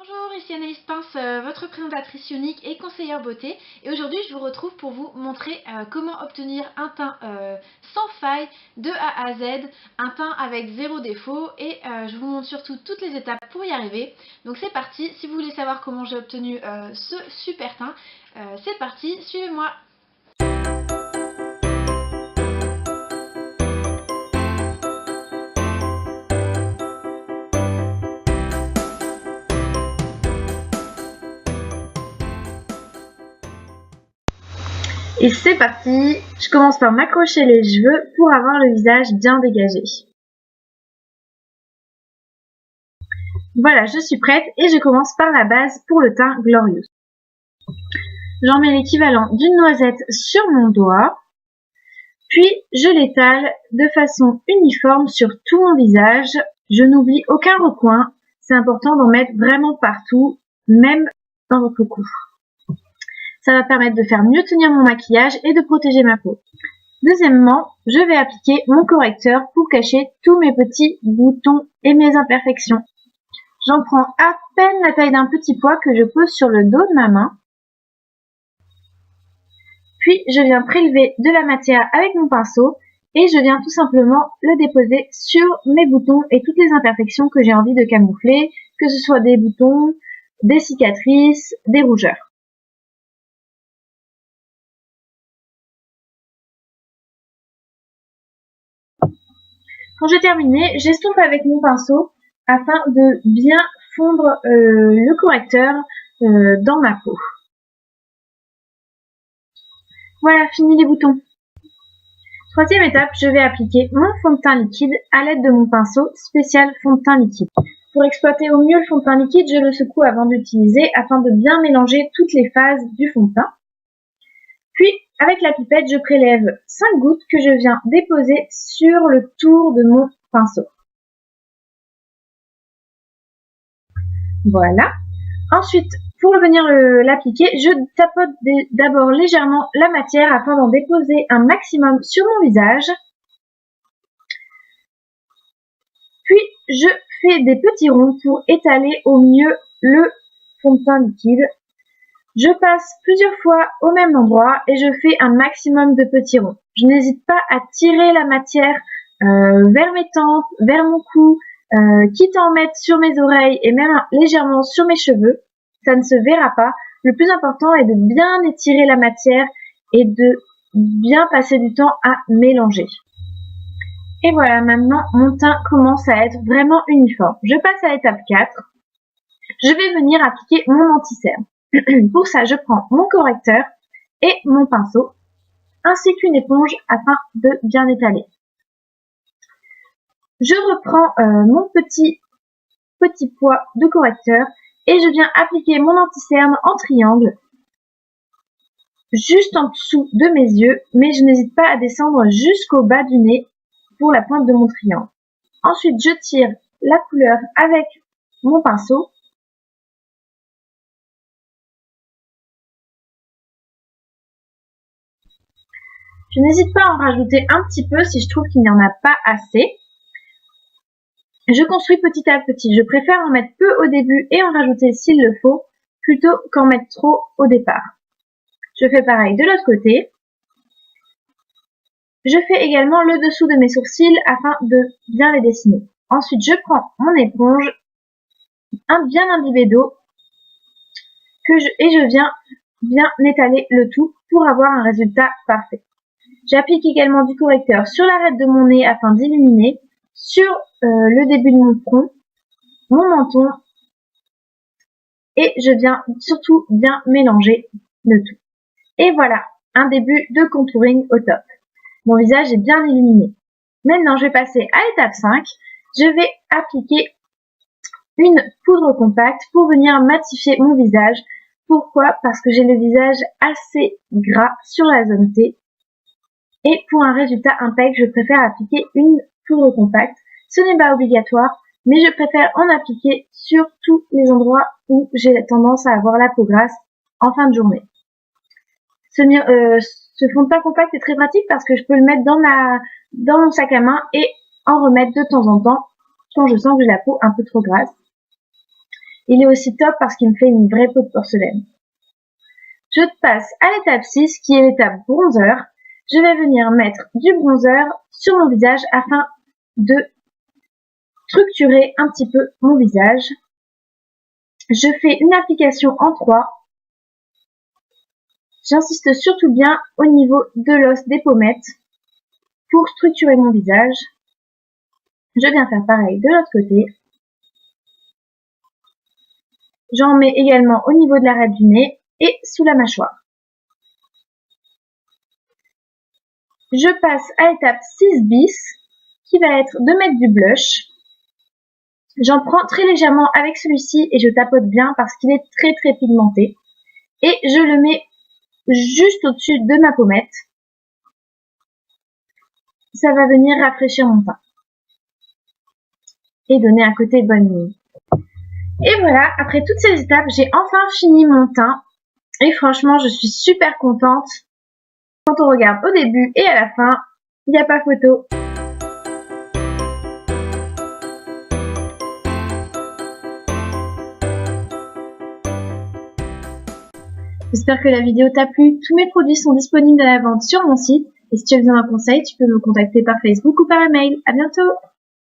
Bonjour, ici Anaïs Pince, votre présentatrice unique et conseillère beauté. Et aujourd'hui, je vous retrouve pour vous montrer comment obtenir un teint sans faille de A à Z, un teint avec zéro défaut. Et je vous montre surtout toutes les étapes pour y arriver. Donc c'est parti, si vous voulez savoir comment j'ai obtenu ce super teint, c'est parti, suivez-moi. Et c'est parti, je commence par m'accrocher les cheveux pour avoir le visage bien dégagé. Voilà, je suis prête et je commence par la base pour le teint Glorious. J'en mets l'équivalent d'une noisette sur mon doigt, puis je l'étale de façon uniforme sur tout mon visage. Je n'oublie aucun recoin, c'est important d'en mettre vraiment partout, même dans votre cou. Ça va permettre de faire mieux tenir mon maquillage et de protéger ma peau. Deuxièmement, je vais appliquer mon correcteur pour cacher tous mes petits boutons et mes imperfections. J'en prends à peine la taille d'un petit pois que je pose sur le dos de ma main. Puis je viens prélever de la matière avec mon pinceau et je viens tout simplement le déposer sur mes boutons et toutes les imperfections que j'ai envie de camoufler, que ce soit des boutons, des cicatrices, des rougeurs. Quand j'ai terminé, j'estompe avec mon pinceau afin de bien fondre le correcteur dans ma peau. Voilà, fini les boutons. Troisième étape, je vais appliquer mon fond de teint liquide à l'aide de mon pinceau spécial fond de teint liquide. Pour exploiter au mieux le fond de teint liquide, je le secoue avant d'utiliser afin de bien mélanger toutes les phases du fond de teint. Puis, avec la pipette, je prélève 5 gouttes que je viens déposer sur le tour de mon pinceau. Voilà. Ensuite, pour venir l'appliquer, je tapote d'abord légèrement la matière afin d'en déposer un maximum sur mon visage. Puis, je fais des petits ronds pour étaler au mieux le fond de teint liquide. Je passe plusieurs fois au même endroit et je fais un maximum de petits ronds. Je n'hésite pas à tirer la matière vers mes tempes, vers mon cou, quitte à en mettre sur mes oreilles et même légèrement sur mes cheveux. Ça ne se verra pas. Le plus important est de bien étirer la matière et de bien passer du temps à mélanger. Et voilà, maintenant mon teint commence à être vraiment uniforme. Je passe à l'étape 4. Je vais venir appliquer mon anti-cerne. Pour ça, je prends mon correcteur et mon pinceau, ainsi qu'une éponge afin de bien étaler. Je reprends mon petit poids de correcteur et je viens appliquer mon anti-cerne en triangle, juste en dessous de mes yeux, mais je n'hésite pas à descendre jusqu'au bas du nez pour la pointe de mon triangle. Ensuite, je tire la couleur avec mon pinceau. Je n'hésite pas à en rajouter un petit peu si je trouve qu'il n'y en a pas assez. Je construis petit à petit. Je préfère en mettre peu au début et en rajouter s'il le faut, plutôt qu'en mettre trop au départ. Je fais pareil de l'autre côté. Je fais également le dessous de mes sourcils afin de bien les dessiner. Ensuite, je prends mon éponge, bien imbibée d'eau, et je viens bien étaler le tout pour avoir un résultat parfait. J'applique également du correcteur sur l'arête de mon nez afin d'illuminer, sur le début de mon front, mon menton, et je viens surtout bien mélanger le tout. Et voilà, un début de contouring au top. Mon visage est bien illuminé. Maintenant, je vais passer à l'étape 5. Je vais appliquer une poudre compacte pour venir matifier mon visage. Pourquoi? Parce que j'ai le visage assez gras sur la zone T. Et pour un résultat impec, je préfère appliquer une poudre compacte. Ce n'est pas obligatoire, mais je préfère en appliquer sur tous les endroits où j'ai tendance à avoir la peau grasse en fin de journée. Ce fond de teint compact est très pratique parce que je peux le mettre dans mon sac à main et en remettre de temps en temps quand je sens que j'ai la peau un peu trop grasse. Il est aussi top parce qu'il me fait une vraie peau de porcelaine. Je passe à l'étape 6 qui est l'étape bronzer. Je vais venir mettre du bronzer sur mon visage afin de structurer un petit peu mon visage. Je fais une application en 3. J'insiste surtout bien au niveau de l'os des pommettes pour structurer mon visage. Je viens faire pareil de l'autre côté. J'en mets également au niveau de l'arête du nez et sous la mâchoire. Je passe à l'étape 6 bis qui va être de mettre du blush. J'en prends très légèrement avec celui-ci et je tapote bien parce qu'il est très très pigmenté. Et je le mets juste au-dessus de ma pommette. Ça va venir rafraîchir mon teint. Et donner un côté bonne mine. Et voilà, après toutes ces étapes, j'ai enfin fini mon teint. Et franchement, je suis super contente. Quand on regarde au début et à la fin, il n'y a pas photo. J'espère que la vidéo t'a plu. Tous mes produits sont disponibles à la vente sur mon site. Et si tu as besoin d'un conseil, tu peux me contacter par Facebook ou par email. À bientôt!